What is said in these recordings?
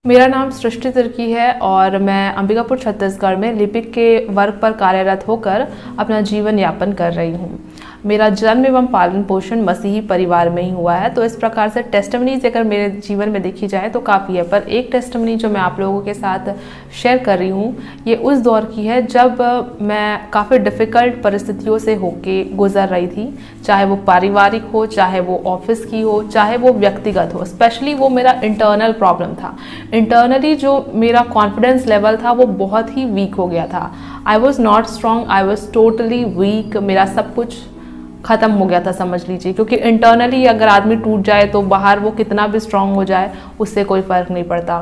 मेरा नाम सृष्टि तिर्की है और मैं अंबिकापुर छत्तीसगढ़ में लिपिक के वर्ग पर कार्यरत होकर अपना जीवन यापन कर रही हूँ। मेरा जन्म एवं पालन पोषण मसीही परिवार में ही हुआ है, तो इस प्रकार से टेस्टिमनीज अगर मेरे जीवन में देखी जाए तो काफ़ी है। पर एक टेस्टिमनी जो मैं आप लोगों के साथ शेयर कर रही हूँ, ये उस दौर की है जब मैं काफ़ी डिफ़िकल्ट परिस्थितियों से होके गुजर रही थी, चाहे वो पारिवारिक हो, चाहे वो ऑफिस की हो, चाहे वो व्यक्तिगत हो। स्पेशली वो मेरा इंटरनल प्रॉब्लम था। इंटरनली जो मेरा कॉन्फिडेंस लेवल था वो बहुत ही वीक हो गया था। I was not strong, I was totally weak. मेरा सब कुछ ख़त्म हो गया था समझ लीजिए, क्योंकि इंटरनली अगर आदमी टूट जाए तो बाहर वो कितना भी स्ट्रांग हो जाए उससे कोई फ़र्क नहीं पड़ता।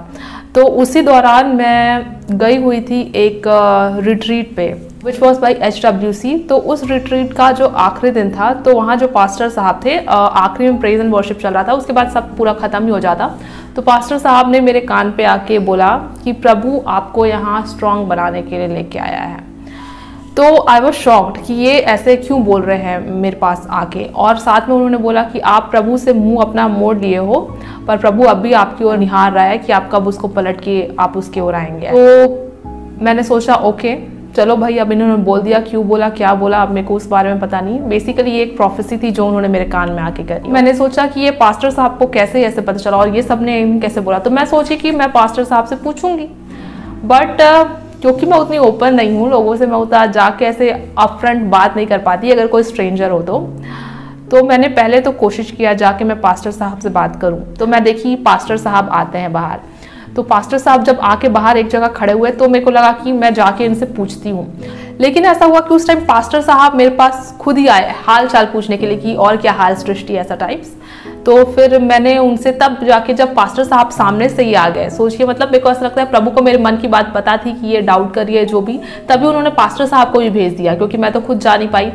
तो उसी दौरान मैं गई हुई थी एक रिट्रीट पे, विच वॉज बाई HWC। तो उस रिट्रीट का जो आखिरी दिन था, तो वहाँ जो पास्टर साहब थे, आखिरी में प्रेज एंड वर्शिप चल रहा था, उसके बाद सब पूरा ख़त्म ही हो जाता। तो पास्टर साहब ने मेरे कान पे आके बोला कि प्रभु आपको यहाँ स्ट्रांग बनाने के लिए लेके आया है। तो आई वॉज शॉक्ड कि ये ऐसे क्यों बोल रहे हैं मेरे पास आके। और साथ में उन्होंने बोला कि आप प्रभु से मुंह अपना मोड़ लिए हो, पर प्रभु अभी आपकी ओर निहार रहा है कि आप कब उसको पलट के आप उसकी ओर आएंगे। तो मैंने सोचा ओके चलो भाई, अब इन्होंने बोल दिया, क्यों बोला, क्या बोला, अब मेरे को उस बारे में पता नहीं। बेसिकली ये एक प्रोफेसी थी जो उन्होंने मेरे कान में आके करी। मैंने सोचा कि ये पास्टर साहब को कैसे ऐसे पता चला और ये सब ने कैसे बोला। तो मैं सोची कि मैं पास्टर साहब से पूछूंगी, बट क्योंकि मैं उतनी ओपन नहीं हूँ लोगों से, मैं उतना जाके ऐसे अपफ्रंट बात नहीं कर पाती अगर कोई स्ट्रेंजर हो तो मैंने पहले तो कोशिश किया जाके मैं पास्टर साहब से बात करूँ। तो मैं देखी पास्टर साहब आते हैं बाहर। तो पास्टर साहब जब आके बाहर एक जगह खड़े हुए तो मेरे को लगा कि मैं जाके इनसे पूछती हूँ, लेकिन ऐसा हुआ कि उस टाइम पास्टर साहब मेरे पास खुद ही आए हाल चाल पूछने के लिए कि और क्या हाल सृष्टि, ऐसा टाइप्स। तो फिर मैंने उनसे तब जाके, जब पास्टर साहब सामने से ही आ गए, सोचिए मतलब मेरे को ऐसा लगता है प्रभु को मेरे मन की बात पता थी कि ये डाउट करिए जो भी, तभी उन्होंने पास्टर साहब को भी भेज दिया क्योंकि मैं तो खुद जा नहीं पाई।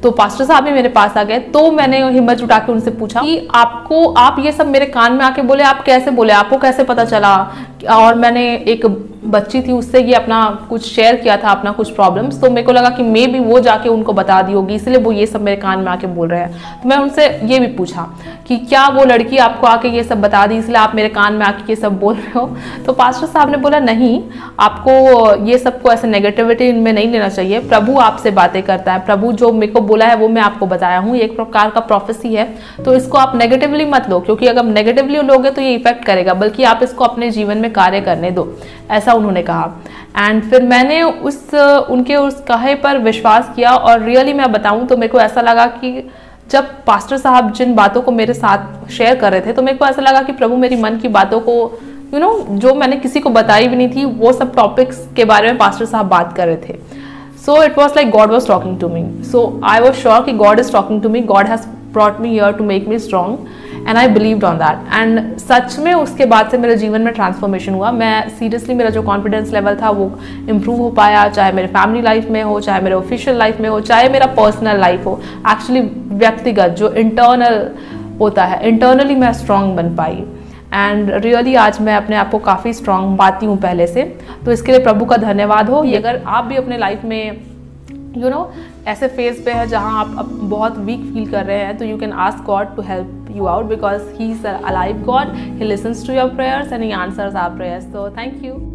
तो पास्टर साहब भी मेरे पास आ गए। तो मैंने हिम्मत जुटा के उनसे पूछा कि आप ये सब मेरे कान में आके बोले, आप कैसे बोले, आपको कैसे पता चला। और मैंने एक बच्ची थी उससे ये अपना कुछ शेयर किया था, अपना कुछ प्रॉब्लम्स। तो मेरे को लगा कि मे भी वो जाके उनको बता दी होगी, इसलिए वो ये सब मेरे कान में आके बोल रहे हैं। तो मैं उनसे ये भी पूछा कि क्या वो लड़की आपको आके ये सब बता दी इसलिए आप मेरे कान में आके ये सब बोल रहे हो। तो पास्टर साहब ने बोला नहीं, आपको ये सबको ऐसे नेगेटिविटी इनमें नहीं लेना चाहिए। प्रभु आपसे बातें करता है, प्रभु जो मेरे को बोला है वो मैं आपको बताया हूँ, एक प्रकार का प्रोफेसी है। तो इसको आप नेगेटिवली मत लो, क्योंकि अगर नेगेटिवली लोगे तो ये इफेक्ट करेगा, बल्कि आप इसको अपने जीवन में कार्य करने दो, ऐसा उन्होंने कहा। एंड फिर मैंने उनके उस कहे पर विश्वास किया। और रियली मैं बताऊं तो मेरे को ऐसा लगा कि जब पास्टर साहब जिन बातों को मेरे साथ शेयर कर रहे थे, तो मेरे को ऐसा लगा कि प्रभु मेरी मन की बातों को जो मैंने किसी को बताई भी नहीं थी, वो सब टॉपिक्स के बारे में पास्टर साहब बात कर रहे थे। So it was like God was talking to me. So I was sure कि God is talking to me. God has brought me here to make me strong, and I believed on that. And सच में उसके बाद से मेरे जीवन में transformation हुआ। मैं सीरियसली, मेरा जो कॉन्फिडेंस लेवल था वो इम्प्रूव हो पाया, चाहे मेरे फैमिली लाइफ में हो, चाहे मेरे ऑफिशियल लाइफ में हो, चाहे मेरा पर्सनल लाइफ हो। एक्चुअली व्यक्तिगत जो इंटरनल होता है, इंटरनली मैं स्ट्रांग बन पाई। एंड रियली आज मैं अपने आप को काफ़ी स्ट्रांग पाती हूँ पहले से। तो इसके लिए प्रभु का धन्यवाद हो। ये अगर आप भी अपने लाइफ में ऐसे फेज पे है जहाँ आप बहुत वीक फील कर रहे हैं, तो you can ask God to help you out because he is a alive God. He listens to your prayers and he answers our prayers. So thank you.